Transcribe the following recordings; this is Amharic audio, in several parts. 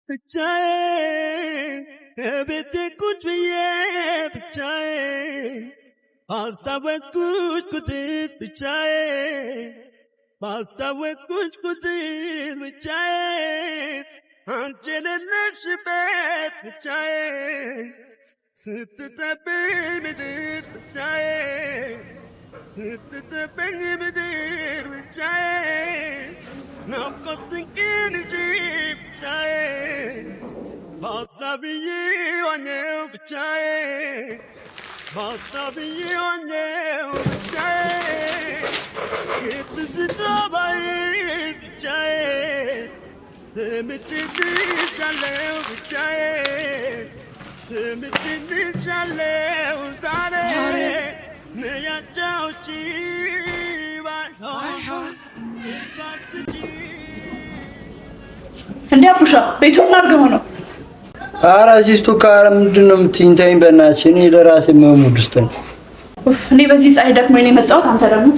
ብቻዬን ከቤቴ ቁጭ ብዬ ብቻዬን አስታወስኩት ቁጥር ብቻዬን ባስታወስኩት ቁጥር ብቻዬን አንቺ የሌለሽበት ብቻዬን ስትጠብኝ ምድር ብቻዬን ስትጠብኝ ምድር ብቻዬን ናፍቆት ስንቄን ይዤ ብቻዬን በሀሳብዬ ዋኘው ብቻዬን በሀሳብዬ ዋኘው ብቻዬን የትዝታ ባሕር ብቻዬን ሰምጬልሻለሁ ብቻዬን ሰምጬልሻለሁ ዛሬ ነይ አጫውቺኝ ባይሆን እንዴ አቡሻ ቤቱን አርገው ነው። ኧረ ሲስቱ ካለ ምንድን ነው የምትይኝ? ተይኝ በእናትሽ። እኔ ለራሴ መሙድ ውስጥ ነኝ። እኔ በዚህ ፀሐይ ደክሞኝ ነው የመጣሁት። አንተ ደግሞ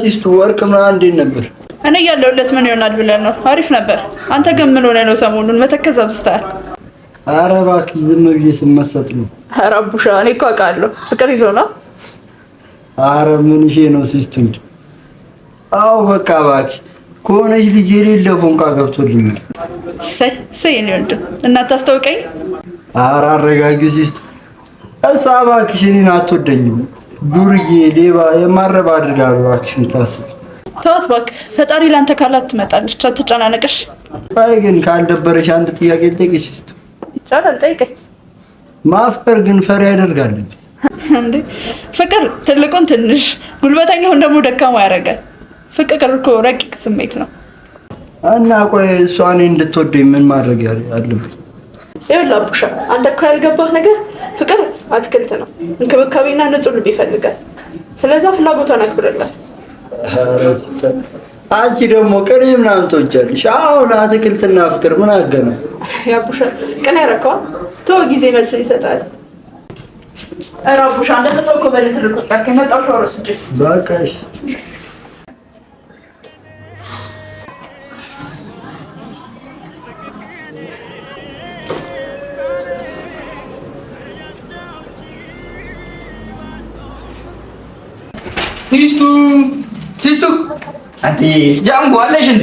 ሲስቱ ወርቅ ምናምን እንዴት ነበር? እኔ ያለሁለት ምን ይሆናል ብለህ ነው? አሪፍ ነበር። አንተ ግን ምን ሆነህ ነው ሰሞኑን መተከዝ አብዝተሃል? ኧረ እባክሽ ዝም ብዬ ስመሰጥ ነው። ኧረ አቡሻ እኔ እኮ አውቃለሁ ፍቅር ይዞ ነው። ኧረ ምን ይሄ ነው ሲስቱ? አዎ በቃ እባክሽ ከሆነች ልጅ የሌለ ፎንቃ ገብቶልኛል። ሰይ ነው እንዴ? እናት አስተውቀኝ። ኧረ አረጋጊው ሲስቱ። እሷ እባክሽ እኔን አትወደኝም። ዱርዬ ሌባ የማረባ አድርጋ እባክሽ ታስብ። ተዋት እባክህ። ፈጣሪ ላንተ ካላት ትመጣለች። አትጨናነቅሽ። አይ ግን ካልደበረሽ አንድ ጥያቄ ልጠይቅሽ ሲስቱ? ይቻላል ጠይቀኝ። ማፍቀር ግን ፈሪ ያደርጋል እንዴ? ፍቅር ትልቁን ትንሽ ጉልበተኛውን ደግሞ ደካማ ያደርጋል። ፍቅር እኮ ረቂቅ ስሜት ነው። እና ቆይ እሷ እኔን እንድትወደኝ ምን ማድረግ አለብኝ? ይኸውልህ አቡሻ አንተ እኮ ያልገባህ ነገር ፍቅር አትክልት ነው። እንክብካቤና ንጹህ ልብ ይፈልጋል። ስለዚህ ፍላጎቷን አክብርላት። አንቺ ደግሞ ቅኔ ምናምን ትወጃለሽ። አሁን አትክልትና ፍቅር ምን አገናኝ? ያቡሻ ቅኔ ያረከዋል። ተው ጊዜ መልስ ይሰጣል። ኧረ አቡሻ እንደመጣሁ እኮ በሌት ልቆጣ ከመጣሁ ሻወር ወስጄ በቃሽ። ሲስቱ አንተ ጃምቦ አለሽ እንዴ?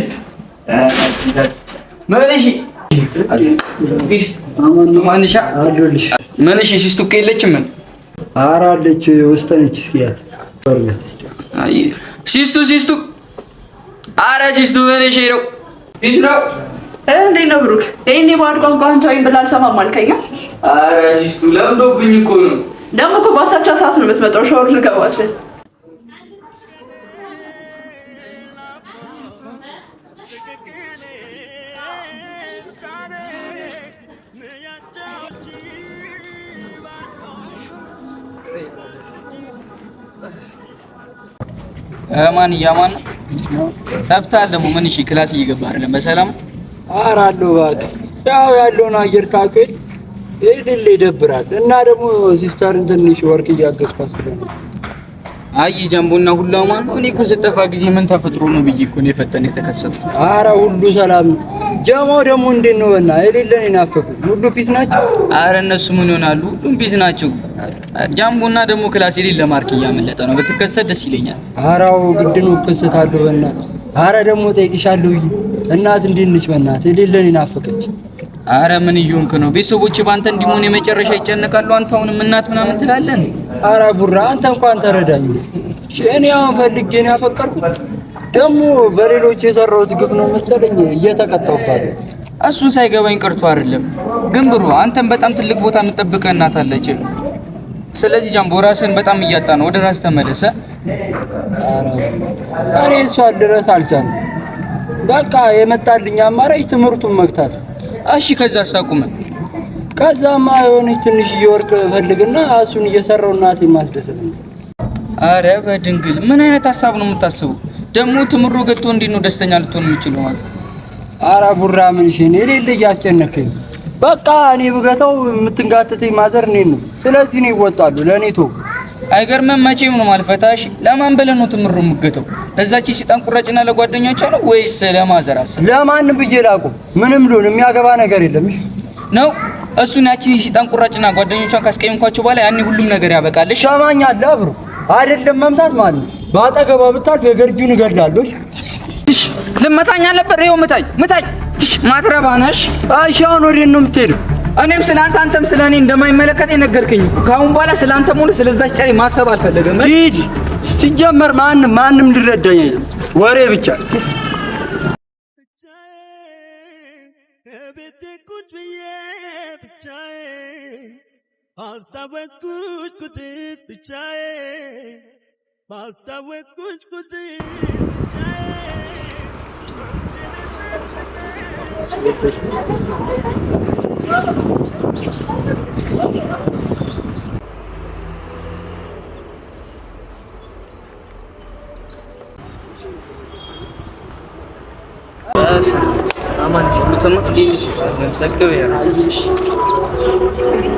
ማለሽ ማንሻ አለልሽ። ማንሽ ሲስቱ እኮ የለችም። ኧረ አለች ውስጥ ነች። ሲያት ወርገት አይ ሲስቱ ኧረ ሲስቱ ማንሽ ነው ሲስቱ እንዴት ነው ብሩክ? ይሄኔ ባድ ቋንቋ አንተውኝ ብላ አልሰማም አልከኝ። ኧረ ሲስቱ ለምዶብኝ እኮ ነው። ደግሞ እኮ ባሳቻ ሰዓት ነው የምትመጣው ሻወር ልገባ ስል ማን ጠፍተሃል ደግሞ? ምን እሺ ክላስ እየገባህ አይደለም? በሰላም ኧረ አለሁ እባክህ። ያው ያለውን አየር ታውቀኝ ይድል ይደብራል። እና ደግሞ ሲስተርን ትንሽ ወርቅ እያገዝኳት ስለሆነ አይ ጃምቦና ሁላው ማን እኔ እኮ ስጠፋ ጊዜ ምን ተፈጥሮ ነው ብዬ እኮ ነው የፈጠነ የተከሰተው። ኧረ ሁሉ ሰላም ነው። ጀማው ደግሞ እንዴት ነው? በእና የሌለን ይናፈቁ ሁሉ ፒስ ናቸው። ኧረ እነሱ ምን ይሆናሉ? ሁሉም ፒስ ናቸው። ጃምቦና ደግሞ ክላስ የሌለ ማርክ እያመለጠ ነው። ብትከሰት ደስ ይለኛል። ኧረው ግድ ነው እከሰታለሁ በእናትህ። ኧረ ደግሞ ጠይቅሻለሁ። እናት እንዴት ነች? በእናትህ የሌለን ይናፈቀች። ኧረ ምን እየሆንክ ነው? ቤተሰቦች ባንተ እንዲሞን የመጨረሻ ይጨነቃሉ። አንተ አሁንም እናት ምናምን ትላለህ? ኧረ ቡራ አንተ እንኳን ተረዳኝ። እኔ አሁን ፈልጌ ነው ያፈቀርኩት። ደግሞ በሌሎች የሰራሁት ግፍ ነው መሰለኝ እየተቀጣሁባት። እሱን ሳይገባኝ ቀርቶ አይደለም ግን ብሩ አንተም በጣም ትልቅ ቦታ የምትጠብቀህ እናት አለች። ስለዚህ ጃምቦ ራስህን በጣም እያጣ ነው። ወደ ራስ ተመለሰ። ኧረ እኔ እሷን ልረሳ አልቻልኩም። በቃ የመጣልኝ አማራጭ ትምህርቱን መግታት። እሺ ከዛ አሳቁመ ከዛማ የሆነች ትንሽዬ ወርቅ ፈልግና እሱን እየሰራው እናቴን ማስደሰት ነው። ኧረ በድንግል ምን አይነት ሐሳብ ነው የምታስበው? ደግሞ ትምሮ ገጥቶ እንዴት ነው ደስተኛ ልትሆን የምችለው ማለት? ኧረ ቡራ ምን እሺ እኔ ሌላ እያስጨነቀኝ በቃ እኔ ብገታው የምትንጋተተኝ ማዘር እኔን ነው። ስለዚህ ነው ይወጣሉ ለኔ ተው አይገርምም? መቼም ነው ማልፈታሽ። ለማን ብለህ ነው ትምሩ የምትገተው? ለዛች ሲጣን ቁራጭና ለጓደኞቿ ነው ወይስ ለማዘራስ? ለማንም ብዬ ላቁም? ምንም ሊሆን የሚያገባ ነገር የለም። እሺ ነው እሱን ያቺን ሲጣን ቁራጭና ጓደኞቿን ካስቀየምኳቸው በኋላ ያኔ ሁሉም ነገር ያበቃልሽ። ሰማኛለህ አብሮ አይደለም መምታት ማለት ነው። ባጠገባ ብታልፍ የገርጁን እገድላለሁ። እሺ ልመታኝ አልነበር? ይኸው ምታኝ። እሺ ማትረባ ነሽ። እሺ አሁን ወዴት ነው የምትሄደው? እኔም ስላንተ አንተም ስለኔ እንደማይመለከተኝ ነገርከኝ። ካሁን በኋላ ስላንተ ሙሉ ስለዛች ጨሬ ማሰብ አልፈለግም። ሂድ። ሲጀመር ማንም ሊረዳኝ ወሬ ብቻ። ቤቴ ቁጭ ብዬ ብቻዬን አስታወስኩሽ ቁጥር ብቻዬን ባስታወስኩሽ ቁጥር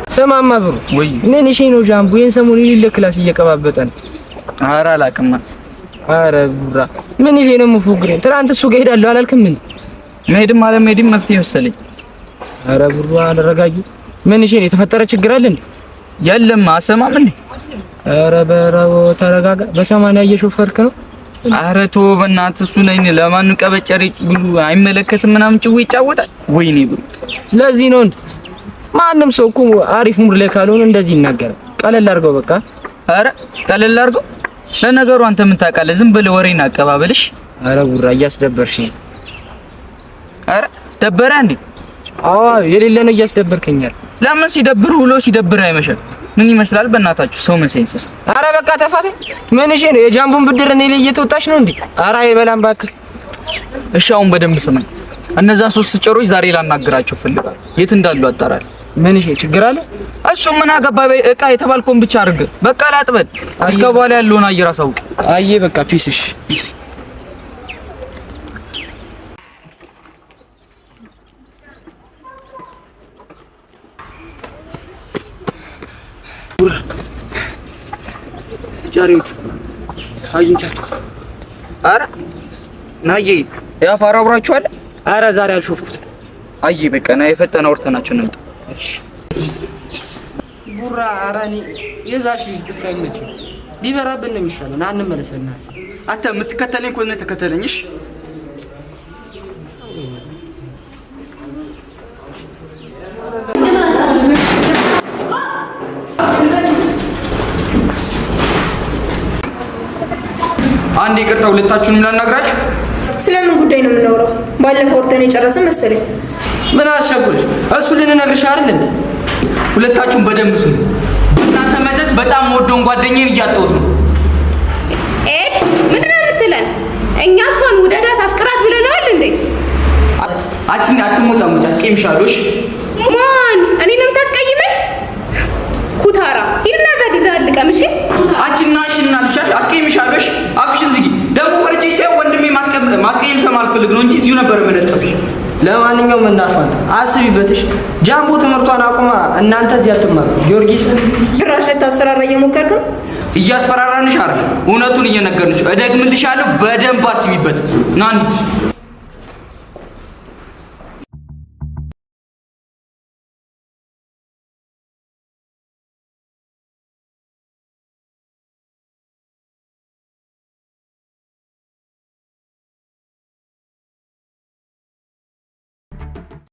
ሰማማ ብሩ ወይ ምን እሺ ነው ጃምቡ ይሄን ሰሞኑን ይልለ ክላስ እየቀባበጠ ነው። ኧረ አላውቅም። ኧረ ቡራ ምን ይሄ ነው ሙፉግሬ ትናንት እሱ ጋር ሄዳለሁ አላልክም እንዴ? መሄድም አለመሄድም መፍትሄ መሰለኝ። ኧረ ቡራ አልረጋጊ። ምን እሺ ነው የተፈጠረ ችግር አለ እንዴ? የለም አሰማም እንዴ? ኧረ በረው ተረጋጋ። በሰማንያ እየሾፈርክ ነው። ኧረ ተው በእናትህ እሱ ነኝ። ለማን ቀበጨሪ ብሉ አይመለከትም ምናምን ጭው ይጫወታል። ወይኔ ብሩ ለዚህ ነው እንዴ? ማንም ሰው እኮ አሪፍ ሙድ ላይ ካልሆነ እንደዚህ ይናገራል። ቀለል አድርገው በቃ። ኧረ ቀለል አድርገው። ለነገሩ አንተ ምን ታውቃለህ? ዝም ብለህ ወሬን አቀባበልሽ። ኧረ ቡራ እያስደበርሽኝ። ኧረ ደበረ እንዴ? አዎ የሌለ ነው እያስደበርከኛል። ለምን ሲደብር ውሎ ሲደብር አይመሸም? ምን ይመስላል በእናታችሁ ሰው መሰንሰስ። ኧረ በቃ ተፋተኝ። ምን እሺ ነው የጃምቡን ብድር እኔ ላይ እየተወጣች ነው እንዴ? ኧረ አይበላም እባክህ። እሺ አሁን በደንብ ስማኝ። እነዛን 3 ጨሮች ዛሬ ላናግራቸው ፈልጋለሁ። የት እንዳሉ አጣራል። ምን እሺ ችግር አለ? እሱ ምን አገባ? እቃ የተባልከውን ብቻ አድርግ። በቃ ላጥበል። እስከ በኋላ ያለውን አየር አሳውቅ። አየ በቃ ፒስሽ ፒስ። ጃሪዎቹ አግኝቻቸው። ኧረ ናዬ ያፋራ አብራችሁ አለ። ኧረ ዛሬ አልሾፍኩት። አይ በቃ ና የፈጠነ ወርተናቸው ነው። እሺ ቡራ አራኒ የዛሽ ልጅ ትፈኝች ቢበራብን ነው የሚሻለው። ና እንመለስና አንተ የምትከተለኝ ከሆነ ተከተለኝ። እሺ አንዴ ይቅርታ፣ ሁለታችሁንም ላናግራችሁ። ስለምን ጉዳይ ነው የምናወራው? ባለፈው ወርተን የጨረስን መሰለኝ። ምን አስቸኩልሽ? እሱ ልንነግርሽ አይደል እንዴ? ሁለታችሁም በደንብ ስሙ። እናንተ መዘዝ በጣም ወዶን ጓደኛዬን እያጣሁት ነው። ኤት ምንድን ነው የምትለን? እኛ እሷን ውደዳት አፍቅራት ብለናል እንዴ? አችን አትሞጣሞጭ፣ አስቀይምሻለሁ። እሺ ማን? እኔ ነው የምታስቀይመኝ? ኩታራ ሂድና እዛ ዲዛልቀም። እሺ አችናሽና ልሻሽ አስቀይምሻለሁ። እሺ አፍሽን ዝጊ። ደግሞ ፈርቼ ሲያው ወንድሜ ማስቀየም ስለማልፈልግ ነው እንጂ እዚሁ ነበር የምለጥፍሽ። ለማንኛውም እናፋት አስቢበትሽ። ጃምቦ ትምህርቷን አቁማ እናንተ እዚህ አትማሩ። ጊዮርጊስ ጭራሽ ልታስፈራራ እየሞከርክ ነው። እያስፈራራንሽ አይደል? እውነቱን እየነገርንሽ። እደግምልሻለሁ። በደንብ አስቢበት። ና እንሂድ።